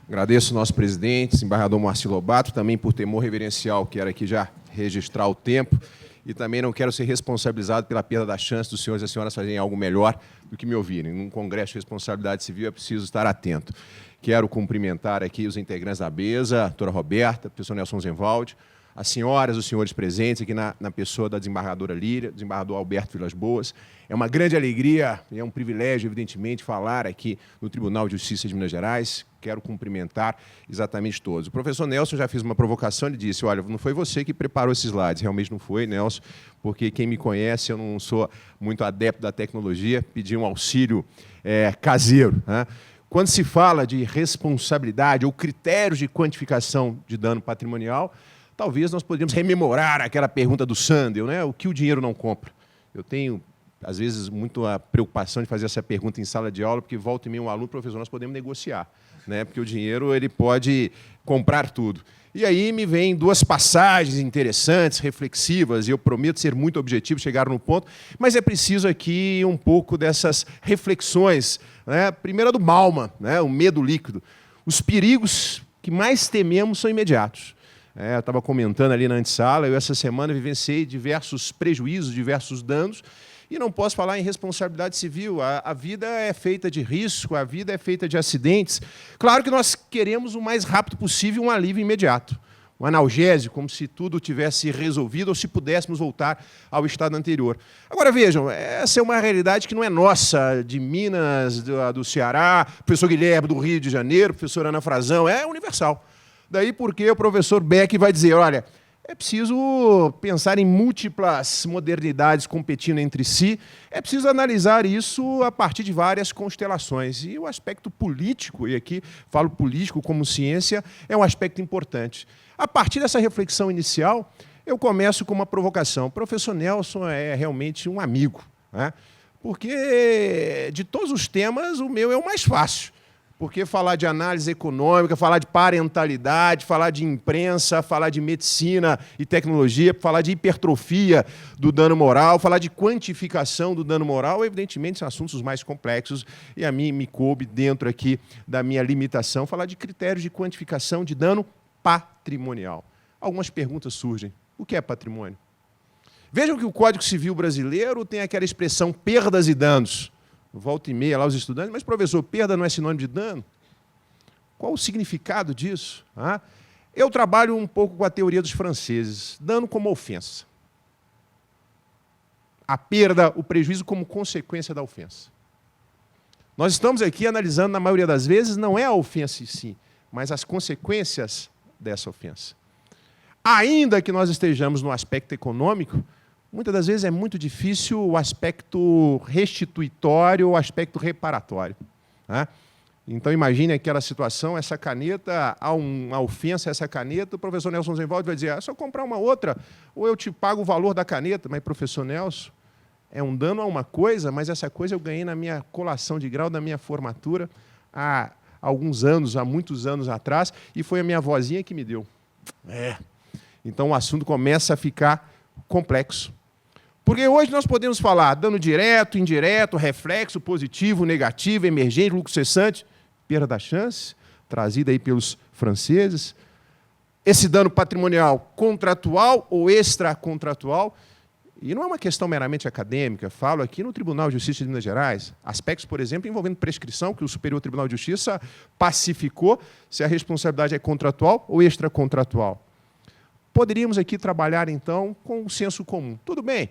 Agradeço ao nosso presidente, desembargador Marcelo Lobato, também por temor reverencial, quero aqui já registrar o tempo, e também não quero ser responsabilizado pela perda da chance dos senhores e das senhoras fazerem algo melhor do que me ouvirem. Num congresso de responsabilidade civil é preciso estar atento. Quero cumprimentar aqui os integrantes da mesa, a doutora Roberta, o professor Nelson Zenvaldi, as senhoras, os senhores presentes aqui na pessoa da desembargadora Líria, desembargador Alberto Vilas Boas. É uma grande alegria e é um privilégio, evidentemente, falar aqui no Tribunal de Justiça de Minas Gerais. Quero cumprimentar exatamente todos. O professor Nelson já fez uma provocação, ele disse, olha, não foi você que preparou esses slides, realmente não foi, Nelson, porque quem me conhece, eu não sou muito adepto da tecnologia, pedi um auxílio caseiro, né? Quando se fala de responsabilidade ou critérios de quantificação de dano patrimonial, talvez nós poderíamos rememorar aquela pergunta do Sandel, né? O que o dinheiro não compra? Eu tenho, às vezes, muito a preocupação de fazer essa pergunta em sala de aula, porque volta e meia um aluno, professor, nós podemos negociar, né? Porque o dinheiro ele pode comprar tudo. E aí me vêm duas passagens interessantes, reflexivas, e eu prometo ser muito objetivo, chegar no ponto, mas é preciso aqui um pouco dessas reflexões, né? Primeiro do Bauman, né? O medo líquido. Os perigos que mais tememos são imediatos. Eu estava comentando ali na antessala, eu essa semana vivenciei diversos prejuízos, diversos danos, e não posso falar em responsabilidade civil. A vida é feita de risco, a vida é feita de acidentes. Claro que nós queremos o mais rápido possível um alívio imediato, um analgésico, como se tudo tivesse resolvido ou se pudéssemos voltar ao estado anterior. Agora, vejam, essa é uma realidade que não é nossa, de Minas, do Ceará, professor Guilherme do Rio de Janeiro, professora Ana Frazão, é universal. Daí porque o professor Beck vai dizer, olha, é preciso pensar em múltiplas modernidades competindo entre si, é preciso analisar isso a partir de várias constelações. E o aspecto político, e aqui falo político como ciência, é um aspecto importante. A partir dessa reflexão inicial, eu começo com uma provocação. O professor Nelson é realmente um amigo, né? Porque de todos os temas, o meu é o mais fácil. Porque falar de análise econômica, falar de parentalidade, falar de imprensa, falar de medicina e tecnologia, falar de hipertrofia do dano moral, falar de quantificação do dano moral, evidentemente são assuntos mais complexos e a mim me coube dentro aqui da minha limitação falar de critérios de quantificação de dano patrimonial. Algumas perguntas surgem. O que é patrimônio? Vejam que o Código Civil brasileiro tem aquela expressão perdas e danos. Volta e meia lá os estudantes, mas, professor, perda não é sinônimo de dano? Qual o significado disso? Eu trabalho um pouco com a teoria dos franceses, dano como ofensa. A perda, o prejuízo como consequência da ofensa. Nós estamos aqui analisando, na maioria das vezes, não é a ofensa em si, mas as consequências dessa ofensa. Ainda que nós estejamos no aspecto econômico, muitas das vezes é muito difícil o aspecto restituitório, o aspecto reparatório, né? Então, imagine aquela situação, essa caneta, há uma ofensa a essa caneta, o professor Nelson Zenvaldi vai dizer, é só comprar uma outra, ou eu te pago o valor da caneta. Mas, professor Nelson, é um dano a uma coisa, mas essa coisa eu ganhei na minha colação de grau, da minha formatura, há alguns anos, há muitos anos atrás, e foi a minha vozinha que me deu. Então, o assunto começa a ficar complexo. Porque hoje nós podemos falar dano direto, indireto, reflexo, positivo, negativo, emergente, lucro cessante, perda da chance, trazida aí pelos franceses. Esse dano patrimonial contratual ou extracontratual. E não é uma questão meramente acadêmica, falo aqui no Tribunal de Justiça de Minas Gerais, aspectos, por exemplo, envolvendo prescrição, que o Superior Tribunal de Justiça pacificou se a responsabilidade é contratual ou extracontratual. Poderíamos aqui trabalhar, então, com o senso comum. Tudo bem.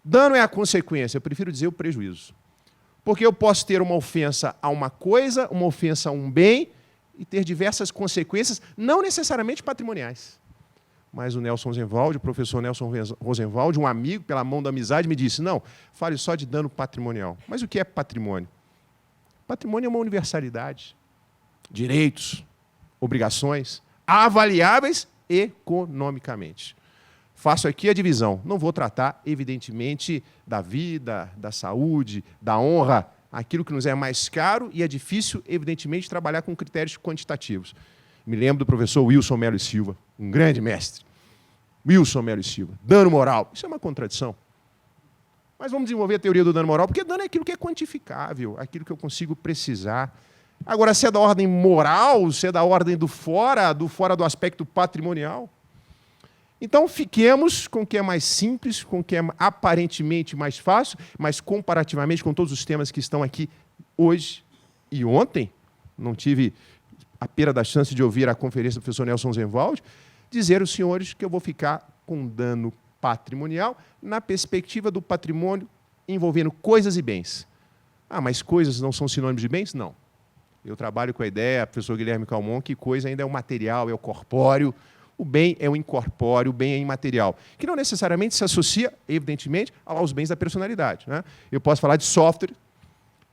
Dano é a consequência, eu prefiro dizer o prejuízo. Porque eu posso ter uma ofensa a uma coisa, uma ofensa a um bem, e ter diversas consequências, não necessariamente patrimoniais. Mas o Nelson Zenvaldi, o professor Nelson Rosenwald, um amigo, pela mão da amizade, me disse, não, fale só de dano patrimonial. Mas o que é patrimônio? Patrimônio é uma universalidade. Direitos, obrigações, avaliáveis economicamente. Faço aqui a divisão. Não vou tratar, evidentemente, da vida, da saúde, da honra, aquilo que nos é mais caro e é difícil, evidentemente, trabalhar com critérios quantitativos. Me lembro do professor Wilson Melo e Silva, um grande mestre. Wilson Melo e Silva. Dano moral. Isso é uma contradição. Mas vamos desenvolver a teoria do dano moral, porque dano é aquilo que é quantificável, aquilo que eu consigo precisar. Agora, se é da ordem moral, se é da ordem do fora do aspecto patrimonial. Então, fiquemos com o que é mais simples, com o que é aparentemente mais fácil, mas comparativamente com todos os temas que estão aqui hoje e ontem, não tive a pena da chance de ouvir a conferência do professor Nelson Zenwald, dizer aos senhores que eu vou ficar com dano patrimonial na perspectiva do patrimônio envolvendo coisas e bens. Ah, mas coisas não são sinônimos de bens? Não. Eu trabalho com a ideia, professor Guilherme Calmon, que coisa ainda é o material, é o corpóreo. O bem é o incorpóreo, o bem é imaterial, que não necessariamente se associa, evidentemente, aos bens da personalidade. Né? Eu posso falar de software,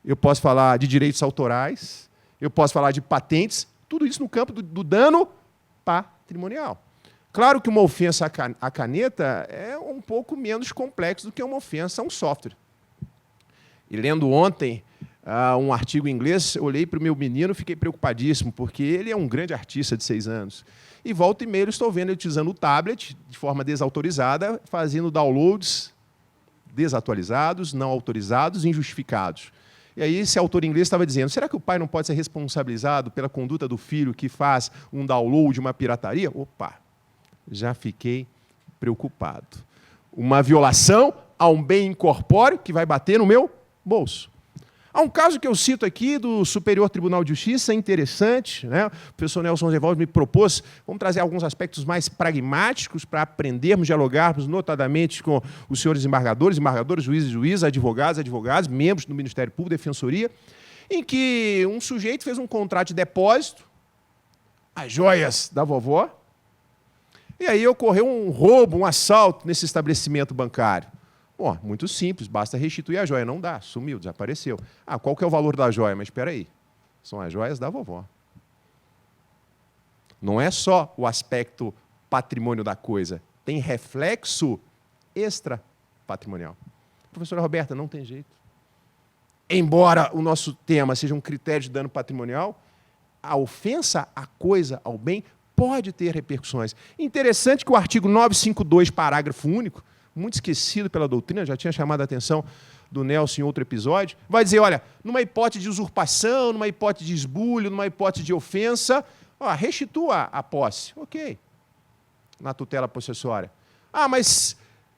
eu posso falar de direitos autorais, eu posso falar de patentes, tudo isso no campo do dano patrimonial. Claro que uma ofensa à caneta é um pouco menos complexo do que uma ofensa a um software. E lendo ontem um artigo em inglês, olhei para o meu menino e fiquei preocupadíssimo, porque ele é um grande artista de 6 anos. E volta e meia eu estou vendo ele utilizando o tablet, de forma desautorizada, fazendo downloads desatualizados, não autorizados, injustificados. E aí esse autor inglês estava dizendo, será que o pai não pode ser responsabilizado pela conduta do filho que faz um download, uma pirataria? Opa, já fiquei preocupado. Uma violação a um bem incorpóreo que vai bater no meu bolso. Há um caso que eu cito aqui do Superior Tribunal de Justiça, interessante, né? O professor Nelson Zenwald me propôs, vamos trazer alguns aspectos mais pragmáticos para aprendermos, dialogarmos notadamente com os senhores embargadores, juízes, advogados, membros do Ministério Público, Defensoria, em que um sujeito fez um contrato de depósito, as joias da vovó, e aí ocorreu um roubo, um assalto nesse estabelecimento bancário. Bom, muito simples, basta restituir a joia. Não dá, sumiu, desapareceu. Ah, qual que é o valor da joia? Mas espera aí, são as joias da vovó. Não é só o aspecto patrimônio da coisa, tem reflexo extra-patrimonial. Professora Roberta, não tem jeito. Embora o nosso tema seja um critério de dano patrimonial, a ofensa à coisa, ao bem, pode ter repercussões. Interessante que o artigo 952, parágrafo único, muito esquecido pela doutrina, já tinha chamado a atenção do Nelson em outro episódio, vai dizer, olha, numa hipótese de usurpação, numa hipótese de esbulho, numa hipótese de ofensa, restitua a posse. Ok. Na tutela possessória. Ah, mas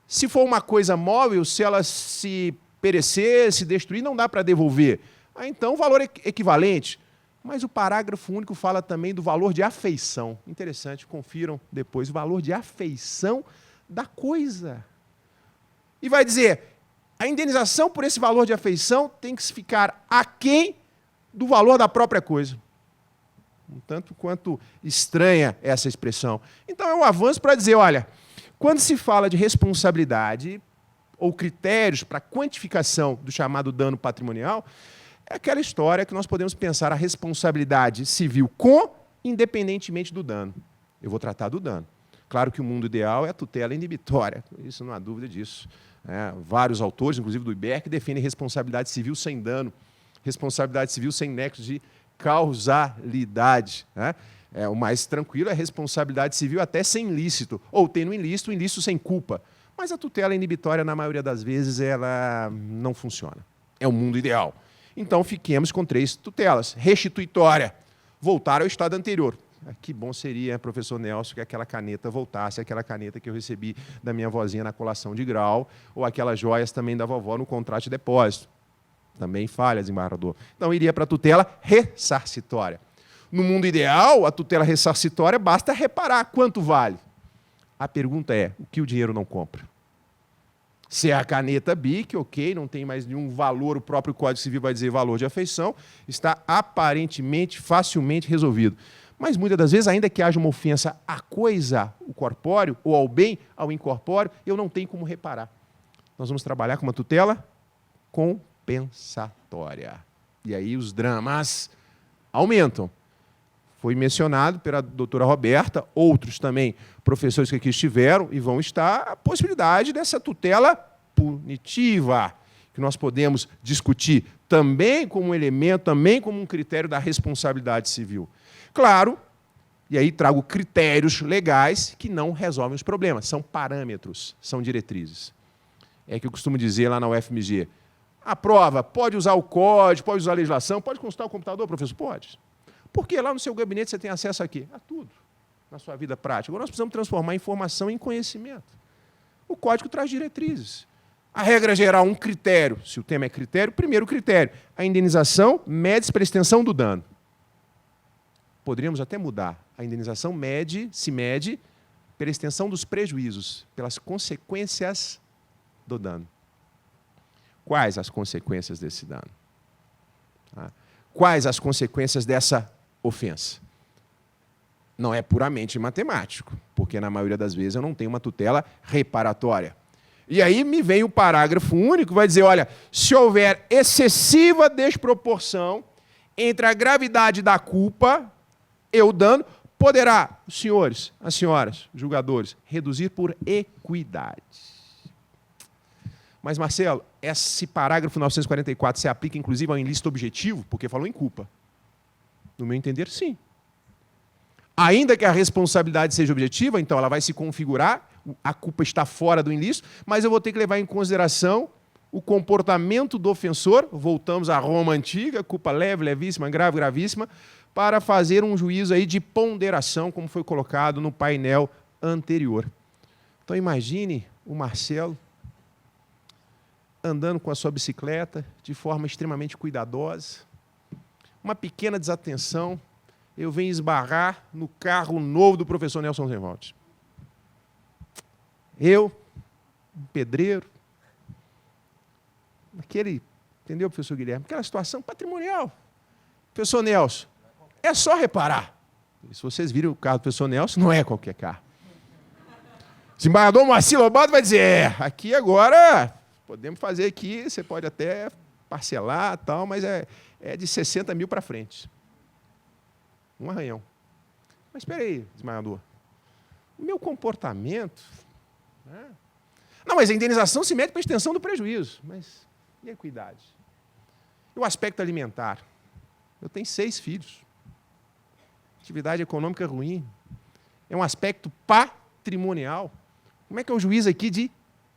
se for uma coisa móvel, se ela se perecer, se destruir, não dá para devolver. Ah, então, valor equivalente. Mas o parágrafo único fala também do valor de afeição. Interessante, confiram depois o valor de afeição da coisa. E vai dizer, a indenização por esse valor de afeição tem que ficar aquém do valor da própria coisa. Um tanto quanto estranha essa expressão. Então é um avanço para dizer, olha, quando se fala de responsabilidade ou critérios para quantificação do chamado dano patrimonial, é aquela história que nós podemos pensar a responsabilidade civil independentemente do dano. Eu vou tratar do dano. Claro que o mundo ideal é a tutela inibitória, isso não há dúvida disso. Vários autores, inclusive do IBER, que defendem responsabilidade civil sem dano, responsabilidade civil sem nexo de causalidade. O mais tranquilo é responsabilidade civil até sem ilícito, ou tendo ilícito, ilícito sem culpa. Mas a tutela inibitória, na maioria das vezes, ela não funciona. É o mundo ideal. Então, fiquemos com 3 tutelas. Restituitória, voltar ao estado anterior. Que bom seria, professor Nelson, que aquela caneta voltasse, aquela caneta que eu recebi da minha vozinha na colação de grau, ou aquelas joias também da vovó no contrato de depósito. Também falha, desembargador. Então, iria para a tutela ressarcitória. No mundo ideal, a tutela ressarcitória basta reparar quanto vale. A pergunta é, o que o dinheiro não compra? Se é a caneta BIC, ok, não tem mais nenhum valor, o próprio Código Civil vai dizer valor de afeição, está aparentemente, facilmente resolvido. Mas, muitas das vezes, ainda que haja uma ofensa à coisa, o corpóreo, ou ao bem, ao incorpóreo, eu não tenho como reparar. Nós vamos trabalhar com uma tutela compensatória. E aí os dramas aumentam. Foi mencionado pela doutora Roberta, outros também professores que aqui estiveram e vão estar, a possibilidade dessa tutela punitiva, que nós podemos discutir também como um elemento, também como um critério da responsabilidade civil. Claro, e aí trago critérios legais que não resolvem os problemas, são parâmetros, são diretrizes. É que eu costumo dizer lá na UFMG, A prova, pode usar o código, pode usar a legislação, pode consultar o computador, professor? Pode. Porque lá no seu gabinete você tem acesso a quê? A tudo, na sua vida prática. Agora nós precisamos transformar a informação em conhecimento. O código traz diretrizes. A regra geral, um critério. Se o tema é critério, primeiro critério. A indenização mede-se pela extensão do dano. Poderíamos até mudar. A indenização se mede pela extensão dos prejuízos, pelas consequências do dano. Quais as consequências desse dano? Quais as consequências dessa ofensa? Não é puramente matemático, porque na maioria das vezes eu não tenho uma tutela reparatória. E aí me vem o parágrafo único que vai dizer, olha, se houver excessiva desproporção entre a gravidade da culpa e o dano, poderá, os senhores, as senhoras, julgadores, reduzir por equidade. Mas, Marcelo, esse parágrafo 944 se aplica, inclusive, ao ilícito objetivo, porque falou em culpa. No meu entender, sim. Ainda que a responsabilidade seja objetiva, então ela vai se configurar, a culpa está fora do ilícito, mas eu vou ter que levar em consideração o comportamento do ofensor, voltamos à Roma antiga, culpa leve, levíssima, grave, gravíssima, para fazer um juízo aí de ponderação, como foi colocado no painel anterior. Então, imagine o Marcelo andando com a sua bicicleta de forma extremamente cuidadosa, uma pequena desatenção, eu venho esbarrar no carro novo do professor Nelson Rosenwald. Eu, um pedreiro, entendeu, professor Guilherme? Aquela situação patrimonial. Professor Nelson, é só reparar. E se vocês viram o carro do professor Nelson, não é qualquer carro. O desembargador Moacir Lobato vai dizer, aqui agora, podemos fazer aqui, você pode até parcelar, tal, mas é de 60 mil para frente. Um arranhão. Mas espera aí, desembargador. O meu comportamento... Né? Não, mas a indenização se mede para a extensão do prejuízo. Mas e a equidade? E o aspecto alimentar? Eu tenho 6 filhos. Atividade econômica ruim. É um aspecto patrimonial. Como é que é o juiz aqui de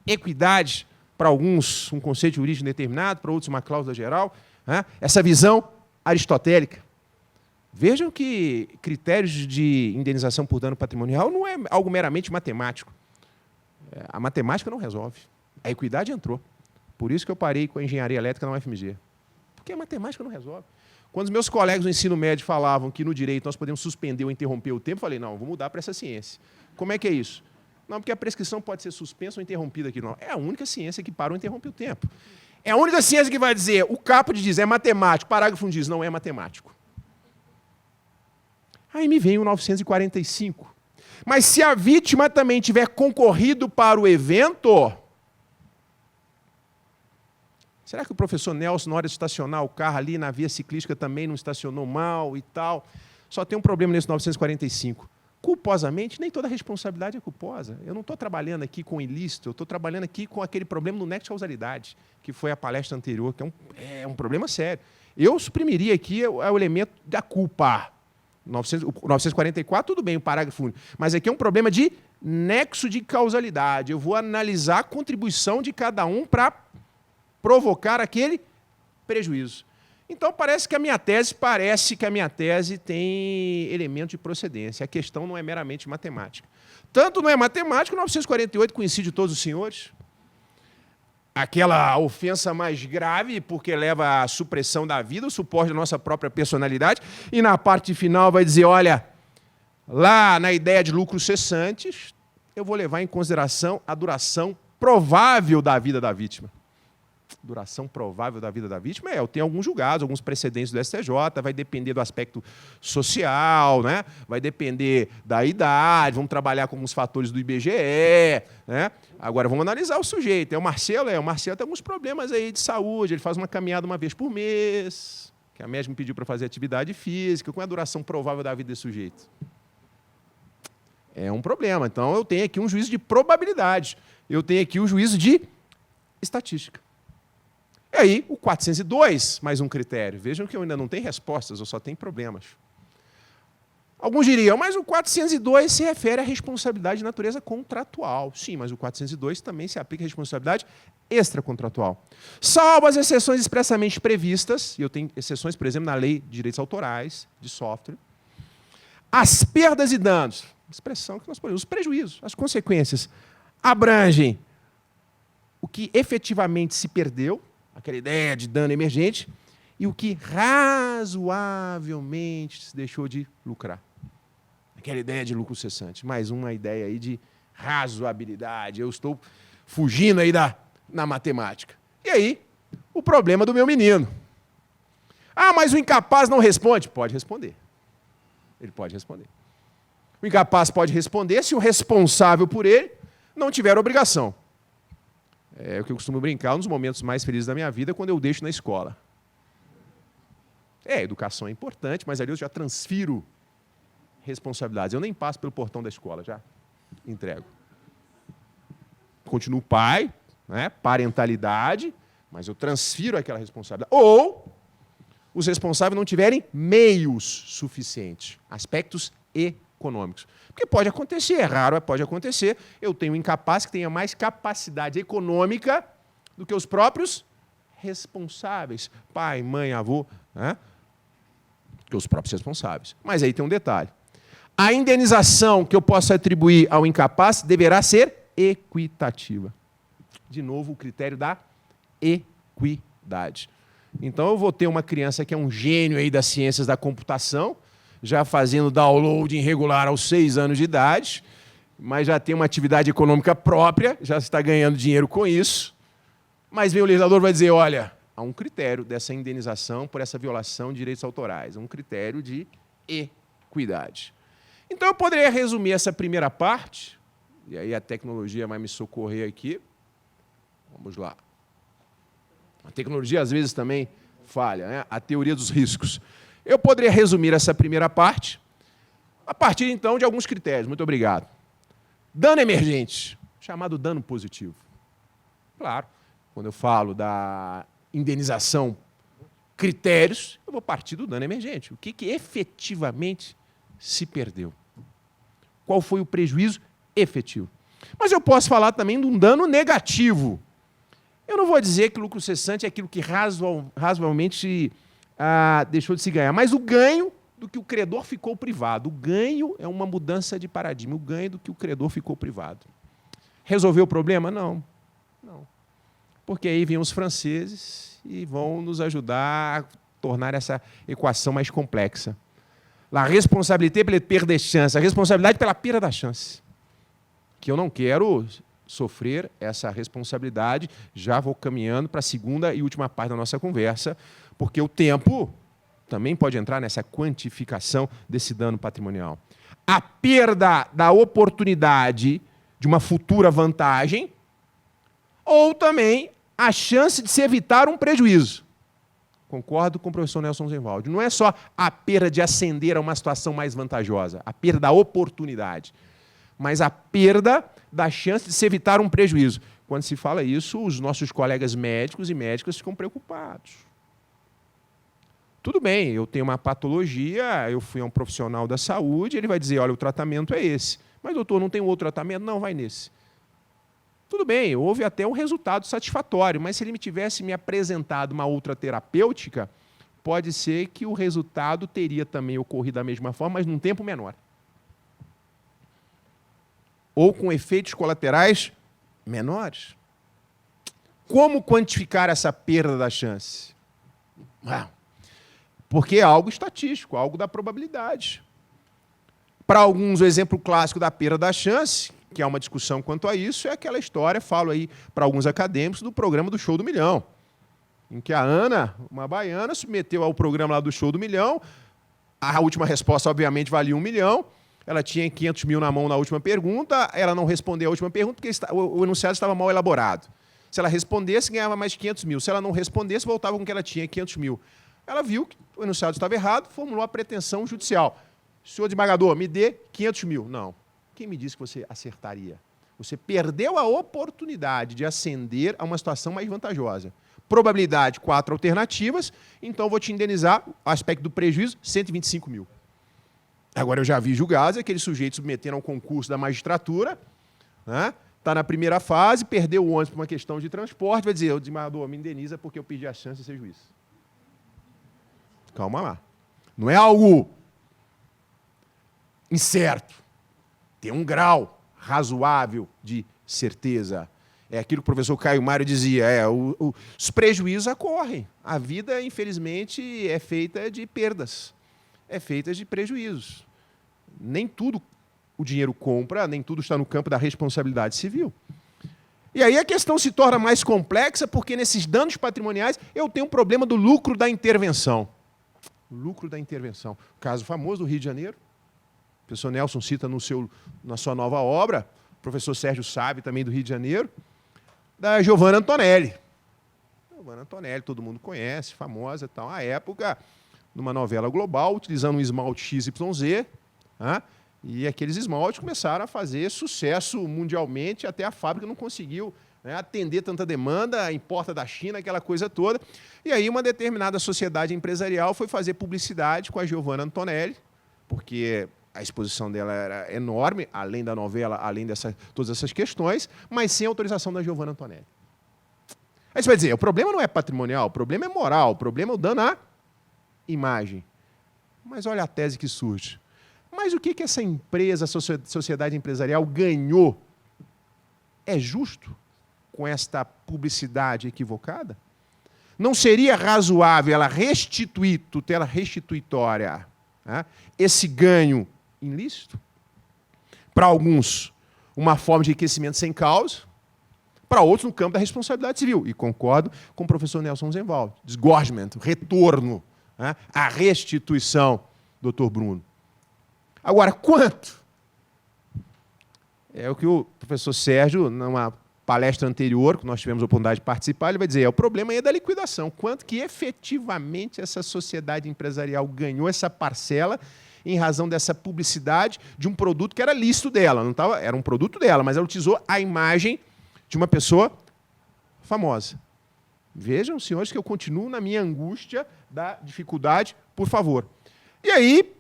equidade? Para alguns, um conceito jurídico determinado, para outros, uma cláusula geral. Né? Essa visão aristotélica. Vejam que critérios de indenização por dano patrimonial não é algo meramente matemático. A matemática não resolve. A equidade entrou. Por isso que eu parei com a engenharia elétrica na UFMG. Porque a matemática não resolve. Quando os meus colegas do ensino médio falavam que no direito nós podemos suspender ou interromper o tempo, eu falei, não, vou mudar para essa ciência. Como é que é isso? Não, porque a prescrição pode ser suspensa ou interrompida aqui. Não. É a única ciência que para ou interrompe o tempo. É a única ciência que vai dizer, o caput diz, é matemático, parágrafo 1 diz, não é matemático. Aí me vem o 945. Mas se a vítima também tiver concorrido para o evento, será que o professor Nelson, na hora de estacionar o carro ali na via ciclística, também não estacionou mal e tal? Só tem um problema nesse 945. Culposamente, nem toda responsabilidade é culposa. Eu não estou trabalhando aqui com ilícito, eu estou trabalhando aqui com aquele problema do nexo de causalidade, que foi a palestra anterior, que é um problema sério. Eu suprimiria aqui o elemento da culpa. 944, tudo bem, o parágrafo único. Mas aqui é um problema de nexo de causalidade. Eu vou analisar a contribuição de cada um para provocar aquele prejuízo. Então, parece que a minha tese tem elemento de procedência. A questão não é meramente matemática. Tanto não é matemática, 948, conhecido de todos os senhores. Aquela ofensa mais grave, porque leva à supressão da vida, o suporte da nossa própria personalidade. E na parte final vai dizer, olha, lá na ideia de lucros cessantes, eu vou levar em consideração a duração provável da vida da vítima. Duração provável da vida da vítima, eu tenho alguns julgados, alguns precedentes do STJ, vai depender do aspecto social, né? Vai depender da idade, vamos trabalhar com alguns fatores do IBGE, né? Agora vamos analisar o sujeito. O Marcelo tem alguns problemas aí de saúde, ele faz uma caminhada uma vez por mês, que a médica me pediu para fazer atividade física, qual é a duração provável da vida desse sujeito? É um problema. Então eu tenho aqui um juízo de probabilidade, eu tenho aqui um juízo de estatística. E aí, o 402, mais um critério. Vejam que eu ainda não tenho respostas, eu só tenho problemas. Alguns diriam, mas o 402 se refere à responsabilidade de natureza contratual. Sim, mas o 402 também se aplica à responsabilidade extracontratual. Salvo as exceções expressamente previstas, e eu tenho exceções, por exemplo, na Lei de Direitos Autorais, de software, as perdas e danos, expressão que nós podemos, os prejuízos, as consequências, abrangem o que efetivamente se perdeu, aquela ideia de dano emergente, e o que razoavelmente se deixou de lucrar. Aquela ideia de lucro cessante. Mais uma ideia aí de razoabilidade. Eu estou fugindo aí na matemática. E aí, o problema do meu menino. Ah, mas o incapaz não responde. Pode responder. Ele pode responder. O incapaz pode responder se o responsável por ele não tiver obrigação. É o que eu costumo brincar, um dos momentos mais felizes da minha vida é quando eu deixo na escola. Educação é importante, mas ali eu já transfiro responsabilidades. Eu nem passo pelo portão da escola, já entrego. Continuo pai, né, parentalidade, mas eu transfiro aquela responsabilidade. Ou os responsáveis não tiverem meios suficientes, aspectos econômicos. Porque pode acontecer, é raro, pode acontecer, eu tenho um incapaz que tenha mais capacidade econômica do que os próprios responsáveis, pai, mãe, avô, né? Que os próprios responsáveis. Mas aí tem um detalhe. A indenização que eu posso atribuir ao incapaz deverá ser equitativa. De novo, o critério da equidade. Então, eu vou ter uma criança que é um gênio aí das ciências da computação, já fazendo download irregular aos 6 anos de idade, mas já tem uma atividade econômica própria, já está ganhando dinheiro com isso. Mas vem o legislador e vai dizer, olha, há um critério dessa indenização por essa violação de direitos autorais, um critério de equidade. Então, eu poderia resumir essa primeira parte, e aí a tecnologia vai me socorrer aqui. Vamos lá. A tecnologia, às vezes, também falha, né? A teoria dos riscos. Eu poderia resumir essa primeira parte a partir, então, de alguns critérios. Muito obrigado. Dano emergente, chamado dano positivo. Claro, quando eu falo da indenização, critérios, eu vou partir do dano emergente. O que efetivamente se perdeu? Qual foi o prejuízo efetivo? Mas eu posso falar também de um dano negativo. Eu não vou dizer que o lucro cessante é aquilo que razoavelmente deixou de se ganhar, mas o ganho do que o credor ficou privado. O ganho é uma mudança de paradigma, o ganho do que o credor ficou privado. Resolveu o problema? Não. Não. Porque aí vêm os franceses e vão nos ajudar a tornar essa equação mais complexa. La responsabilité pela perda de chance, a responsabilidade pela perda da chance. Que eu não quero sofrer essa responsabilidade, já vou caminhando para a segunda e última parte da nossa conversa, porque o tempo também pode entrar nessa quantificação desse dano patrimonial. A perda da oportunidade de uma futura vantagem ou também a chance de se evitar um prejuízo. Concordo com o professor Nelson Zenwald. Não é só a perda de ascender a uma situação mais vantajosa, a perda da oportunidade, mas a perda da chance de se evitar um prejuízo. Quando se fala isso, os nossos colegas médicos e médicas ficam preocupados. Tudo bem, eu tenho uma patologia, eu fui a um profissional da saúde, ele vai dizer, olha, o tratamento é esse. Mas, doutor, não tem outro tratamento? Não, vai nesse. Tudo bem, houve até um resultado satisfatório, mas se ele tivesse me apresentado uma outra terapêutica, pode ser que o resultado teria também ocorrido da mesma forma, mas num tempo menor. Ou com efeitos colaterais menores. Como quantificar essa perda da chance? Porque é algo estatístico, algo da probabilidade. Para alguns, o exemplo clássico da perda da chance, que é uma discussão quanto a isso, é aquela história, falo aí para alguns acadêmicos, do programa do Show do Milhão, em que a Ana, uma baiana, submeteu ao programa lá do Show do Milhão, a última resposta, obviamente, valia 1 milhão, ela tinha 500 mil na mão na última pergunta, ela não respondeu a última pergunta porque o enunciado estava mal elaborado. Se ela respondesse, ganhava mais 500 mil. Se ela não respondesse, voltava com o que ela tinha, 500 mil. Ela viu que o enunciado estava errado, formulou a pretensão judicial. Senhor desembargador, me dê 500 mil. Não. Quem me disse que você acertaria? Você perdeu a oportunidade de ascender a uma situação mais vantajosa. Probabilidade, 4 alternativas, então vou te indenizar, aspecto do prejuízo, 125 mil. Agora, eu já vi julgados aqueles sujeitos submetendo ao concurso da magistratura, né? Está na primeira fase, perdeu o ônibus por uma questão de transporte, vai dizer, o desembargador me indeniza porque eu pedi a chance de ser juiz. Calma lá. Não é algo incerto. Tem um grau razoável de certeza. É aquilo que o professor Caio Mário dizia, os prejuízos ocorrem. A vida, infelizmente, é feita de perdas, é feita de prejuízos. Nem tudo o dinheiro compra, nem tudo está no campo da responsabilidade civil. E aí a questão se torna mais complexa, porque nesses danos patrimoniais eu tenho um problema do lucro da intervenção. Lucro da intervenção. Caso famoso do Rio de Janeiro, o professor Nelson cita na sua nova obra, o professor Sérgio Sabe, também do Rio de Janeiro, da Giovanna Antonelli. Giovanna Antonelli, todo mundo conhece, famosa e tal. À época, numa novela global, utilizando um esmalte XYZ, e aqueles esmaltes começaram a fazer sucesso mundialmente, até a fábrica não conseguiu, né, atender tanta demanda, importa da China, aquela coisa toda. E aí uma determinada sociedade empresarial foi fazer publicidade com a Giovanna Antonelli, porque a exposição dela era enorme, além da novela, além de todas essas questões, mas sem autorização da Giovanna Antonelli. Aí você vai dizer, o problema não é patrimonial, o problema é moral, o problema é o dano à imagem. Mas olha a tese que surge. Mas o que essa empresa, sociedade empresarial, ganhou? É justo com esta publicidade equivocada? Não seria razoável ela restituir, tutela restituitória, esse ganho ilícito? Para alguns, uma forma de enriquecimento sem causa, para outros, no campo da responsabilidade civil. E concordo com o professor Nelson Zenwald. Disgorgement, retorno, a restituição, doutor Bruno. Agora, quanto? É o que o professor Sérgio, numa palestra anterior, que nós tivemos a oportunidade de participar, ele vai dizer, o problema aí é da liquidação. Quanto que efetivamente essa sociedade empresarial ganhou essa parcela em razão dessa publicidade de um produto que era lícito dela. Não tava, era um produto dela, mas ela utilizou a imagem de uma pessoa famosa. Vejam, senhores, que eu continuo na minha angústia da dificuldade, por favor. E aí,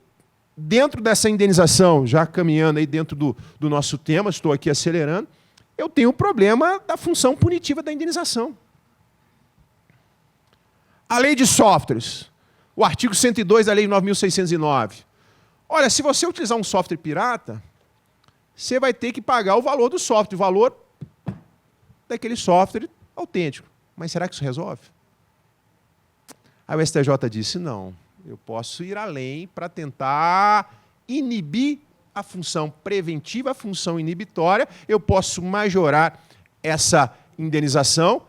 dentro dessa indenização, já caminhando aí dentro do nosso tema, estou aqui acelerando, eu tenho o problema da função punitiva da indenização. A lei de softwares, o artigo 102 da lei 9.609. Olha, se você utilizar um software pirata, você vai ter que pagar o valor do software, o valor daquele software autêntico. Mas será que isso resolve? Aí o STJ disse, não. Eu posso ir além para tentar inibir a função preventiva, a função inibitória. Eu posso majorar essa indenização,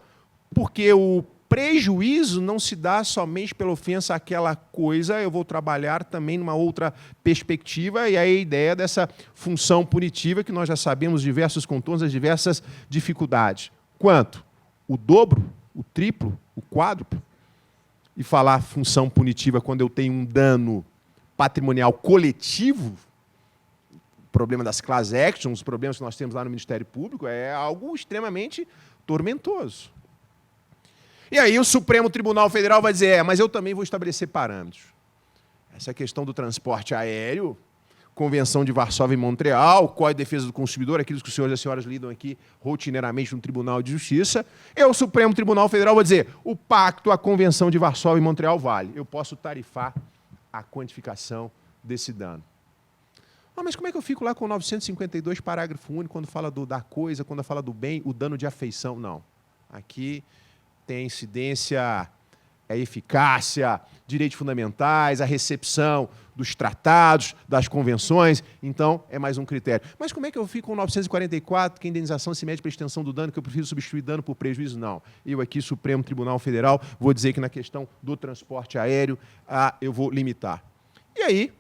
porque o prejuízo não se dá somente pela ofensa àquela coisa, eu vou trabalhar também numa outra perspectiva, e aí a ideia dessa função punitiva, que nós já sabemos diversos contornos, as diversas dificuldades. Quanto? O dobro? O triplo? O quádruplo? E falar função punitiva quando eu tenho um dano patrimonial coletivo, o problema das class actions, os problemas que nós temos lá no Ministério Público, é algo extremamente tormentoso. E aí o Supremo Tribunal Federal vai dizer, mas eu também vou estabelecer parâmetros. Essa questão do transporte aéreo, Convenção de Varsóvia e Montreal, Código de Defesa do Consumidor, aqueles que os senhores e as senhoras lidam aqui rotineiramente no Tribunal de Justiça, e o Supremo Tribunal Federal vai dizer, o pacto, a Convenção de Varsóvia e Montreal vale. Eu posso tarifar a quantificação desse dano. Mas como é que eu fico lá com o 952, parágrafo único, quando fala da coisa, quando fala do bem, o dano de afeição? Não. Aqui tem a incidência, a eficácia, direitos fundamentais, a recepção dos tratados, das convenções, então é mais um critério. Mas como é que eu fico com o 944, que a indenização se mede para a extensão do dano, que eu preciso substituir dano por prejuízo? Não. Eu aqui, Supremo Tribunal Federal, vou dizer que na questão do transporte aéreo, eu vou limitar. E aí,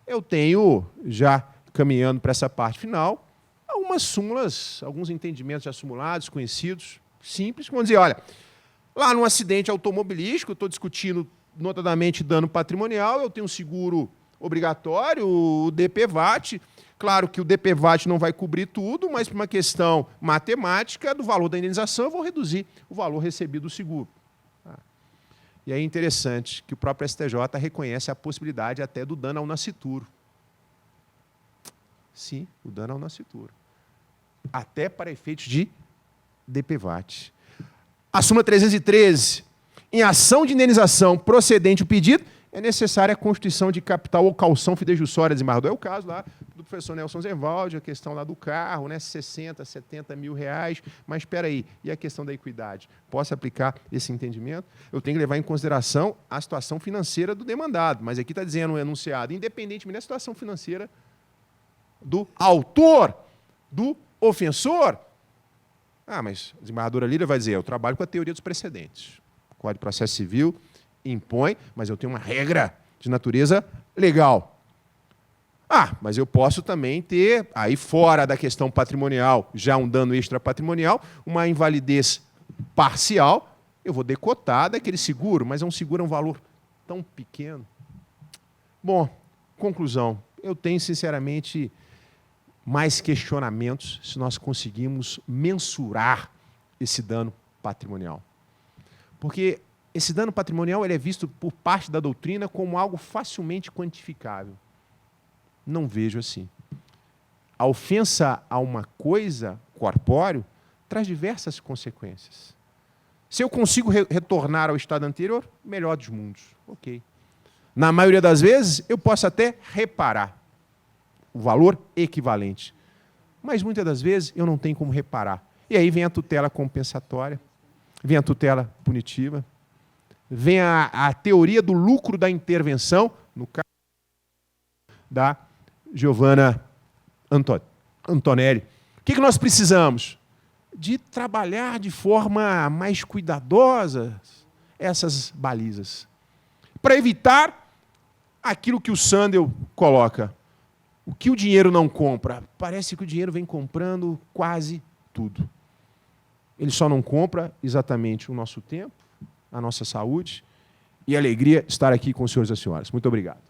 eu tenho, já caminhando para essa parte final, algumas súmulas, alguns entendimentos já simulados, conhecidos, simples, que vão dizer, olha, lá num acidente automobilístico, eu estou discutindo notadamente dano patrimonial, eu tenho um seguro obrigatório, o DPVAT. Claro que o DPVAT não vai cobrir tudo, mas por uma questão matemática do valor da indenização, eu vou reduzir o valor recebido do seguro. E aí é interessante que o próprio STJ reconhece a possibilidade até do dano ao nascituro. Sim, o dano ao nascituro. Até para efeitos de DPVAT. A súmula 313. Em ação de indenização procedente o pedido, é necessária a constituição de capital ou calção fidejussória desembargador. É o caso lá do professor Nelson Zervaldi, a questão lá do carro, né, 60, 70 mil reais. Mas espera aí, e a questão da equidade? Posso aplicar esse entendimento? Eu tenho que levar em consideração a situação financeira do demandado. Mas aqui está dizendo o enunciado, independentemente da situação financeira do autor, do ofensor. Ah, mas a desembargadora Lília vai dizer, eu trabalho com a teoria dos precedentes. O Código de Processo Civil impõe, mas eu tenho uma regra de natureza legal. Ah, mas eu posso também ter, aí fora da questão patrimonial, já um dano extrapatrimonial, uma invalidez parcial, eu vou decotar daquele seguro, mas é um seguro, é um valor tão pequeno. Bom, conclusão, eu tenho, sinceramente, mais questionamentos se nós conseguimos mensurar esse dano patrimonial. Porque esse dano patrimonial ele é visto por parte da doutrina como algo facilmente quantificável. Não vejo assim. A ofensa a uma coisa corpóreo traz diversas consequências. Se eu consigo retornar ao estado anterior, melhor dos mundos. Ok. Na maioria das vezes, eu posso até reparar o valor equivalente. Mas muitas das vezes eu não tenho como reparar. E aí vem a tutela compensatória, vem a tutela punitiva, vem a teoria do lucro da intervenção, no caso da Giovanna Antonelli. O que nós precisamos? De trabalhar de forma mais cuidadosa essas balizas, para evitar aquilo que o Sandel coloca. O que o dinheiro não compra? Parece que o dinheiro vem comprando quase tudo. Ele só não compra exatamente o nosso tempo, a nossa saúde e a alegria de estar aqui com os senhores e as senhoras. Muito obrigado.